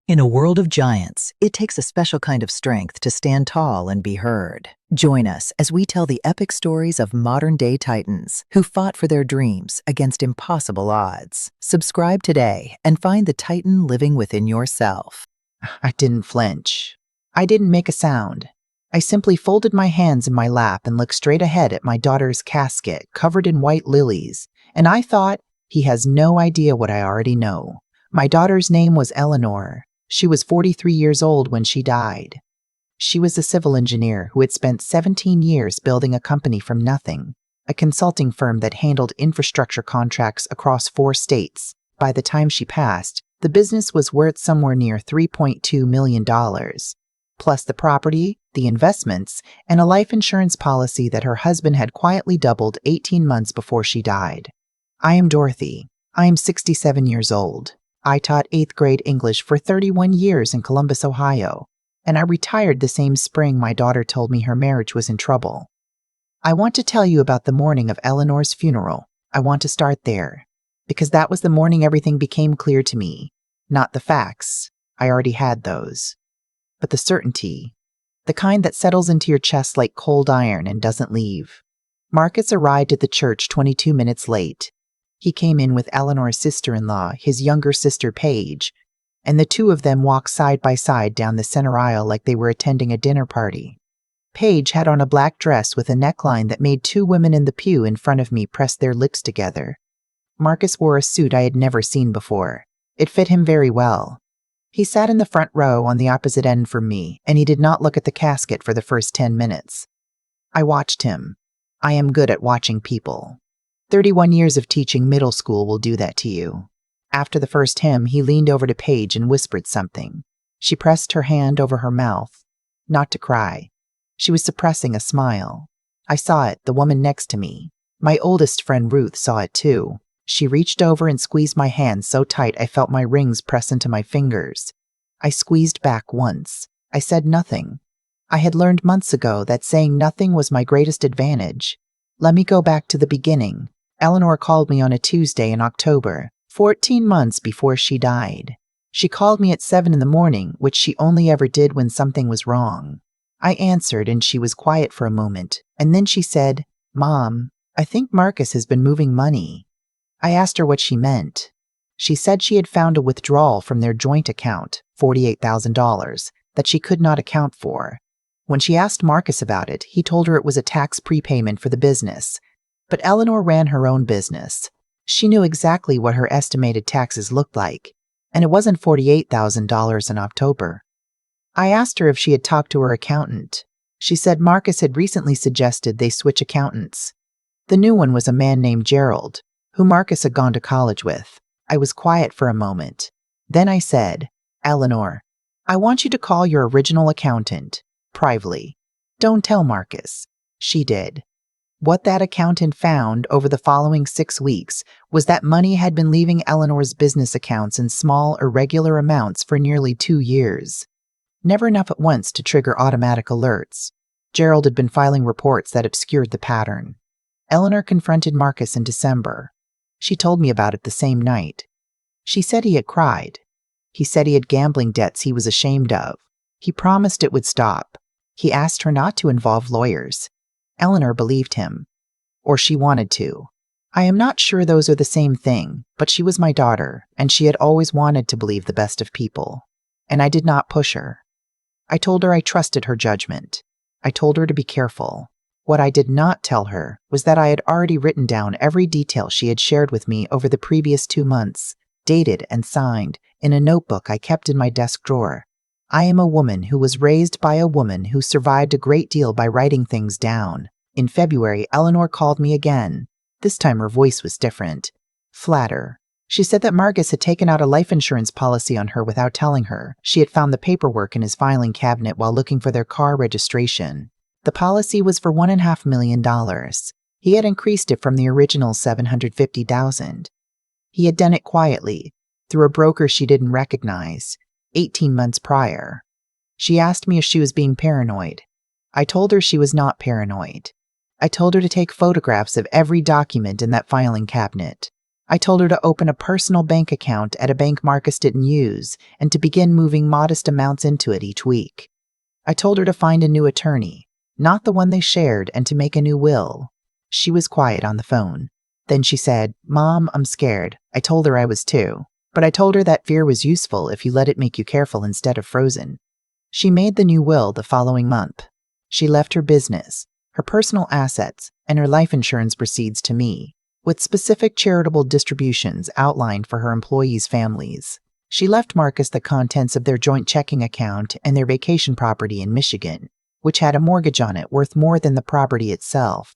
In a world of giants, it takes a special kind of strength to stand tall and be heard. Join us as we tell the epic stories of modern-day titans who fought for their dreams against impossible odds. Subscribe today and find the titan living within yourself. I didn't flinch. I didn't make a sound. I simply folded my hands in my lap and looked straight ahead at my daughter's casket covered in white lilies, and I thought, he has no idea what I already know. My daughter's name was Eleanor. She was 43 years old when she died. She was a civil engineer who had spent 17 years building a company from nothing, a consulting firm that handled infrastructure contracts across 4 states. By the time she passed, the business was worth somewhere near $3.2 million, plus the property, the investments, and a life insurance policy that her husband had quietly doubled 18 months before she died. I am Dorothy. I am 67 years old. I taught 8th grade English for 31 years in Columbus, Ohio, and I retired the same spring my daughter told me her marriage was in trouble. I want to tell you about the morning of Eleanor's funeral. I want to start there, because that was the morning everything became clear to me. Not the facts, I already had those, but the certainty, the kind that settles into your chest like cold iron and doesn't leave. Marcus arrived at the church 22 minutes late. He came in with Eleanor's sister-in-law, his younger sister Paige, and the two of them walked side by side down the center aisle like they were attending a dinner party. Paige had on a black dress with a neckline that made 2 women in the pew in front of me press their lips together. Marcus wore a suit I had never seen before. It fit him very well. He sat in the front row on the opposite end from me, and he did not look at the casket for the first 10 minutes. I watched him. I am good at watching people. 31 years of teaching middle school will do that to you. After the first hymn, he leaned over to Paige and whispered something. She pressed her hand over her mouth, not to cry. She was suppressing a smile. I saw it, the woman next to me. My oldest friend Ruth saw it too. She reached over and squeezed my hand so tight I felt my rings press into my fingers. I squeezed back once. I said nothing. I had learned months ago that saying nothing was my greatest advantage. Let me go back to the beginning. Eleanor called me on a Tuesday in October, 14 months before she died. She called me at 7 in the morning, which she only ever did when something was wrong. I answered and she was quiet for a moment, and then she said, "Mom, I think Marcus has been moving money." I asked her what she meant. She said she had found a withdrawal from their joint account, $48,000, that she could not account for. When she asked Marcus about it, he told her it was a tax prepayment for the business. But Eleanor ran her own business. She knew exactly what her estimated taxes looked like, and it wasn't $48,000 in October. I asked her if she had talked to her accountant. She said Marcus had recently suggested they switch accountants. The new one was a man named Gerald, who Marcus had gone to college with. I was quiet for a moment. Then I said, "Eleanor, I want you to call your original accountant, privately. Don't tell Marcus." She did. What that accountant found over the following 6 weeks was that money had been leaving Eleanor's business accounts in small, irregular amounts for nearly 2 years. Never enough at once to trigger automatic alerts. Gerald had been filing reports that obscured the pattern. Eleanor confronted Marcus in December. She told me about it the same night. She said he had cried. He said he had gambling debts he was ashamed of. He promised it would stop. He asked her not to involve lawyers. Eleanor believed him. Or she wanted to. I am not sure those are the same thing, but she was my daughter, and she had always wanted to believe the best of people. And I did not push her. I told her I trusted her judgment. I told her to be careful. What I did not tell her was that I had already written down every detail she had shared with me over the previous 2 months, dated and signed, in a notebook I kept in my desk drawer. I am a woman who was raised by a woman who survived a great deal by writing things down. In February, Eleanor called me again. This time her voice was different. Flatter. She said that Marcus had taken out a life insurance policy on her without telling her. She had found the paperwork in his filing cabinet while looking for their car registration. The policy was for $1.5 million. He had increased it from the original $750,000. He had done it quietly, through a broker she didn't recognize, 18 months prior. She asked me if she was being paranoid. I told her she was not paranoid. I told her to take photographs of every document in that filing cabinet. I told her to open a personal bank account at a bank Marcus didn't use and to begin moving modest amounts into it each week. I told her to find a new attorney, not the one they shared, and to make a new will. She was quiet on the phone. Then she said, "Mom, I'm scared." I told her I was too. But I told her that fear was useful if you let it make you careful instead of frozen. She made the new will the following month. She left her business, her personal assets, and her life insurance proceeds to me, with specific charitable distributions outlined for her employees' families. She left Marcus the contents of their joint checking account and their vacation property in Michigan, which had a mortgage on it worth more than the property itself.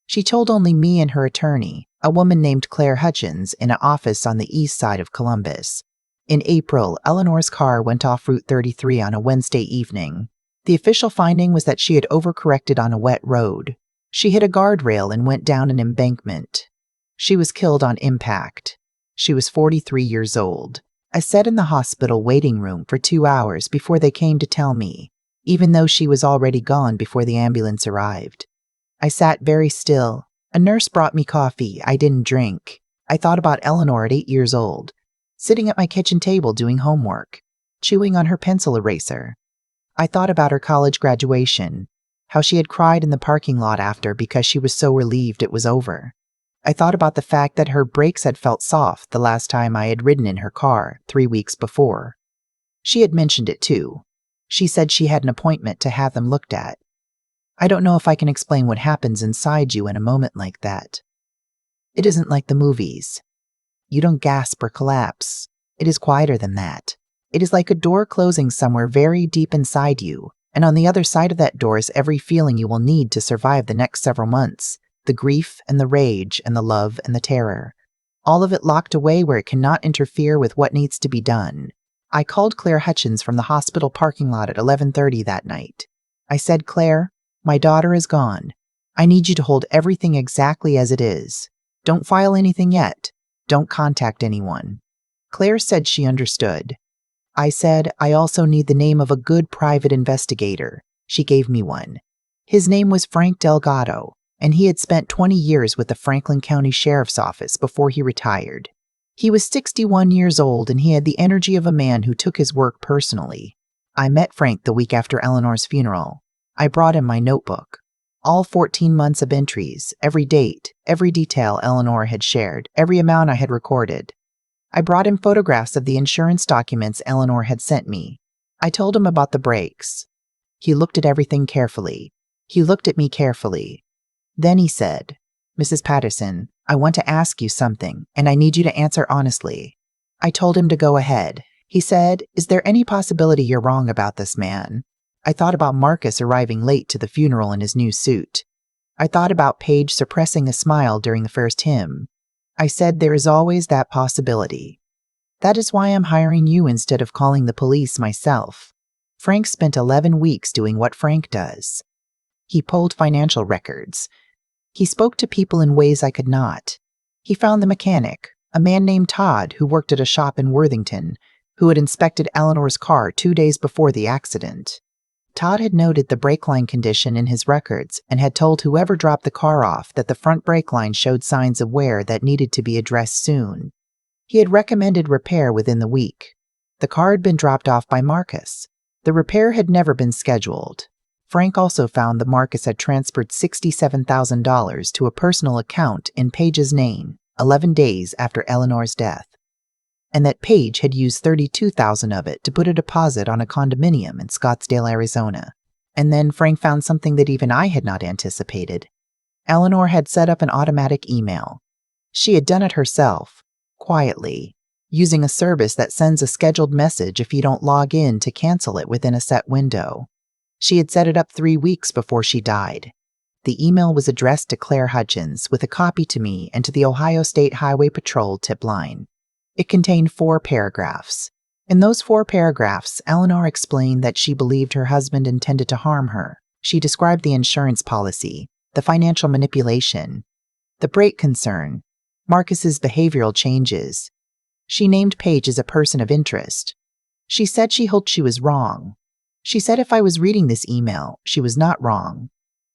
She told only me and her attorney, a woman named Claire Hutchins, in an office on the east side of Columbus. In April, Eleanor's car went off Route 33 on a Wednesday evening. The official finding was that she had overcorrected on a wet road. She hit a guardrail and went down an embankment. She was killed on impact. She was 43 years old. I sat in the hospital waiting room for 2 hours before they came to tell me, even though she was already gone before the ambulance arrived. I sat very still. A nurse brought me coffee. I didn't drink. I thought about Eleanor at 8 years old, sitting at my kitchen table doing homework, chewing on her pencil eraser. I thought about her college graduation, how she had cried in the parking lot after because she was so relieved it was over. I thought about the fact that her brakes had felt soft the last time I had ridden in her car 3 weeks before. She had mentioned it too. She said she had an appointment to have them looked at. I don't know if I can explain what happens inside you in a moment like that. It isn't like the movies. You don't gasp or collapse. It is quieter than that. It is like a door closing somewhere very deep inside you, and on the other side of that door is every feeling you will need to survive the next several months, the grief and the rage and the love and the terror. All of it locked away where it cannot interfere with what needs to be done. I called Claire Hutchins from the hospital parking lot at 11:30 that night. I said, "Claire, my daughter is gone. I need you to hold everything exactly as it is. Don't file anything yet. Don't contact anyone." Claire said she understood. I said, "I also need the name of a good private investigator." She gave me one. His name was Frank Delgado, and he had spent 20 years with the Franklin County Sheriff's Office before he retired. He was 61 years old, and he had the energy of a man who took his work personally. I met Frank the week after Eleanor's funeral. I brought him my notebook. All 14 months of entries, every date, every detail Eleanor had shared, every amount I had recorded. I brought him photographs of the insurance documents Eleanor had sent me. I told him about the breaks. He looked at everything carefully. He looked at me carefully. Then he said, "Mrs. Patterson, I want to ask you something, and I need you to answer honestly." I told him to go ahead. He said, "Is there any possibility you're wrong about this man?" I thought about Marcus arriving late to the funeral in his new suit. I thought about Paige suppressing a smile during the first hymn. I said, "There is always that possibility. That is why I'm hiring you instead of calling the police myself." Frank spent 11 weeks doing what Frank does. He pulled financial records. He spoke to people in ways I could not. He found the mechanic, a man named Todd who worked at a shop in Worthington, who had inspected Eleanor's car 2 days before the accident. Todd had noted the brake line condition in his records and had told whoever dropped the car off that the front brake line showed signs of wear that needed to be addressed soon. He had recommended repair within the week. The car had been dropped off by Marcus. The repair had never been scheduled. Frank also found that Marcus had transferred $67,000 to a personal account in Paige's name 11 days after Eleanor's death, and that Paige had used $32,000 of it to put a deposit on a condominium in Scottsdale, Arizona. And then Frank found something that even I had not anticipated. Eleanor had set up an automatic email. She had done it herself, quietly, using a service that sends a scheduled message if you don't log in to cancel it within a set window. She had set it up 3 weeks before she died. The email was addressed to Claire Hutchins with a copy to me and to the Ohio State Highway Patrol tip line. It contained 4 paragraphs. In those 4 paragraphs, Eleanor explained that she believed her husband intended to harm her. She described the insurance policy, the financial manipulation, the brake concern, Marcus's behavioral changes. She named Paige as a person of interest. She said she hoped she was wrong. She said if I was reading this email, she was not wrong.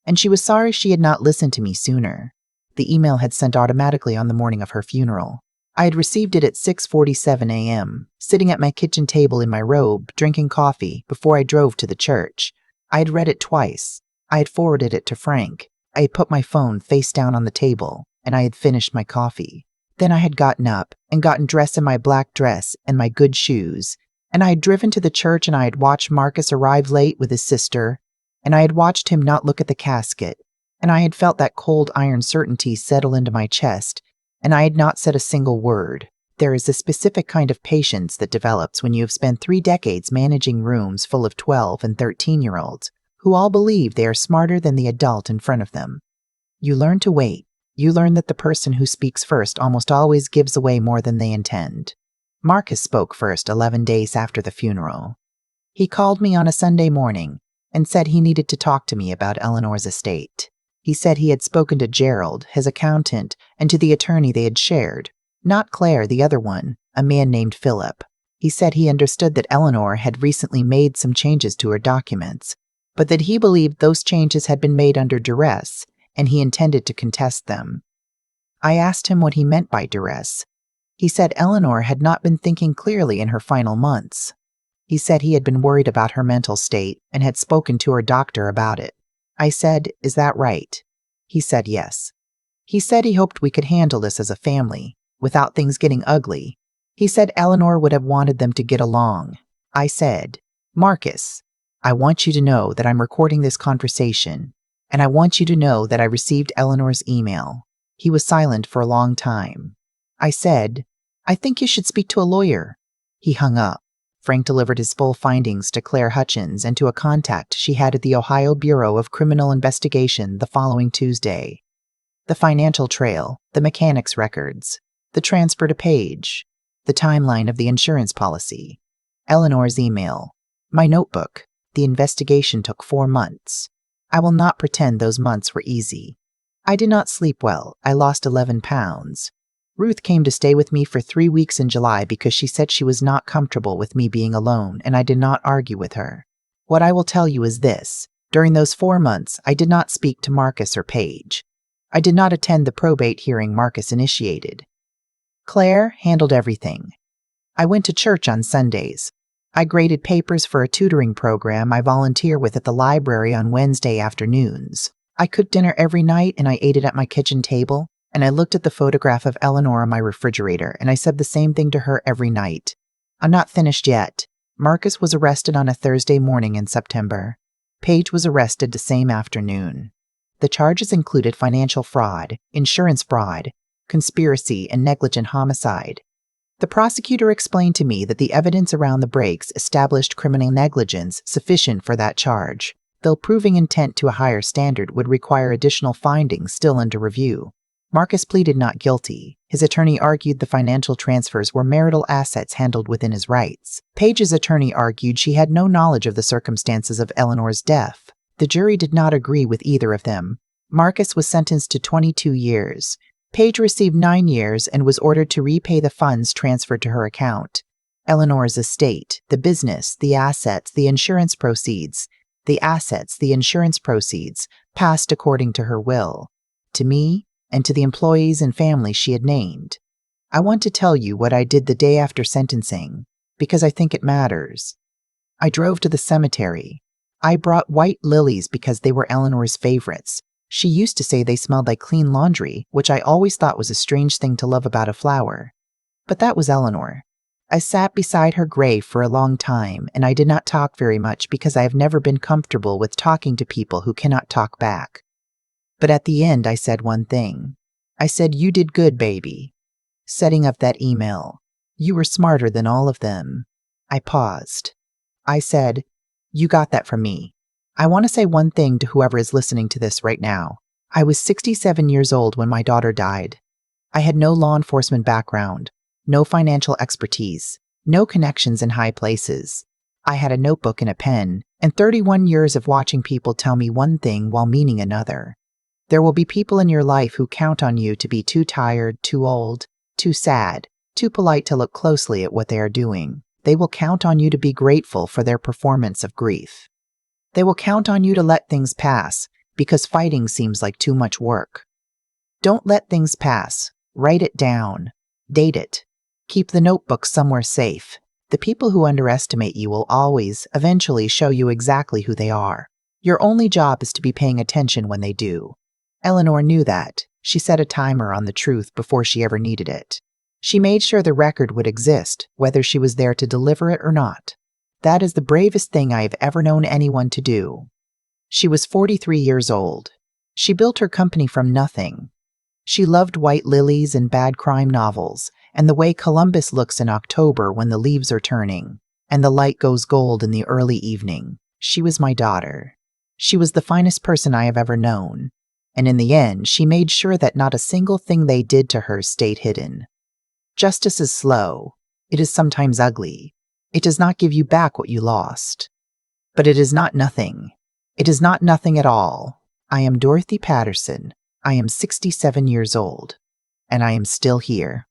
And she was sorry she had not listened to me sooner. The email had sent automatically on the morning of her funeral. I had received it at 6:47 a.m., sitting at my kitchen table in my robe, drinking coffee, before I drove to the church. I had read it twice. I had forwarded it to Frank. I had put my phone face down on the table, and I had finished my coffee. Then I had gotten up and gotten dressed in my black dress and my good shoes, and I had driven to the church, and I had watched Marcus arrive late with his sister, and I had watched him not look at the casket, and I had felt that cold iron certainty settle into my chest, and I had not said a single word. There is a specific kind of patience that develops when you have spent 3 decades managing rooms full of 12 and 13-year-olds who all believe they are smarter than the adult in front of them. You learn to wait. You learn that the person who speaks first almost always gives away more than they intend. Marcus spoke first 11 days after the funeral. He called me on a Sunday morning and said he needed to talk to me about Eleanor's estate. He said he had spoken to Gerald, his accountant, and to the attorney they had shared. Not Claire, the other one, a man named Philip. He said he understood that Eleanor had recently made some changes to her documents, but that he believed those changes had been made under duress, and he intended to contest them. I asked him what he meant by duress. He said Eleanor had not been thinking clearly in her final months. He said he had been worried about her mental state and had spoken to her doctor about it. I said, "Is that right?" He said yes. He said he hoped we could handle this as a family, without things getting ugly. He said Eleanor would have wanted them to get along. I said, "Marcus, I want you to know that I'm recording this conversation, and I want you to know that I received Eleanor's email." He was silent for a long time. I said, "I think you should speak to a lawyer." He hung up. Frank delivered his full findings to Claire Hutchins and to a contact she had at the Ohio Bureau of Criminal Investigation the following Tuesday. The financial trail, the mechanics records, the transfer to Paige, the timeline of the insurance policy, Eleanor's email, my notebook. The investigation took 4 months. I will not pretend those months were easy. I did not sleep well. I lost 11 pounds. Ruth came to stay with me for 3 weeks in July because she said she was not comfortable with me being alone, and I did not argue with her. What I will tell you is this. During those 4 months, I did not speak to Marcus or Paige. I did not attend the probate hearing Marcus initiated. Claire handled everything. I went to church on Sundays. I graded papers for a tutoring program I volunteer with at the library on Wednesday afternoons. I cooked dinner every night, and I ate it at my kitchen table. And I looked at the photograph of Eleanor on my refrigerator, and I said the same thing to her every night. I'm not finished yet. Marcus was arrested on a Thursday morning in September. Paige was arrested the same afternoon. The charges included financial fraud, insurance fraud, conspiracy, and negligent homicide. The prosecutor explained to me that the evidence around the breaks established criminal negligence sufficient for that charge, though proving intent to a higher standard would require additional findings still under review. Marcus pleaded not guilty. His attorney argued the financial transfers were marital assets handled within his rights. Paige's attorney argued she had no knowledge of the circumstances of Eleanor's death. The jury did not agree with either of them. Marcus was sentenced to 22 years. Paige received 9 years and was ordered to repay the funds transferred to her account. Eleanor's estate, the business, the assets, the insurance proceeds, passed according to her will. To me, and to the employees and families she had named. I want to tell you what I did the day after sentencing, because I think it matters. I drove to the cemetery. I brought white lilies because they were Eleanor's favorites. She used to say they smelled like clean laundry, which I always thought was a strange thing to love about a flower. But that was Eleanor. I sat beside her grave for a long time, and I did not talk very much because I have never been comfortable with talking to people who cannot talk back. But at the end, I said one thing. I said, "You did good, baby." Setting up that email. You were smarter than all of them. I paused. I said, "You got that from me." I want to say one thing to whoever is listening to this right now. I was 67 years old when my daughter died. I had no law enforcement background, no financial expertise, no connections in high places. I had a notebook and a pen, and 31 years of watching people tell me one thing while meaning another. There will be people in your life who count on you to be too tired, too old, too sad, too polite to look closely at what they are doing. They will count on you to be grateful for their performance of grief. They will count on you to let things pass because fighting seems like too much work. Don't let things pass. Write it down. Date it. Keep the notebook somewhere safe. The people who underestimate you will always, eventually show you exactly who they are. Your only job is to be paying attention when they do. Eleanor knew that. She set a timer on the truth before she ever needed it. She made sure the record would exist, whether she was there to deliver it or not. That is the bravest thing I have ever known anyone to do. She was 43 years old. She built her company from nothing. She loved white lilies and bad crime novels, and the way Columbus looks in October when the leaves are turning, and the light goes gold in the early evening. She was my daughter. She was the finest person I have ever known. And in the end, she made sure that not a single thing they did to her stayed hidden. Justice is slow. It is sometimes ugly. It does not give you back what you lost. But it is not nothing. It is not nothing at all. I am Dorothy Patterson. I am 67 years old. And I am still here.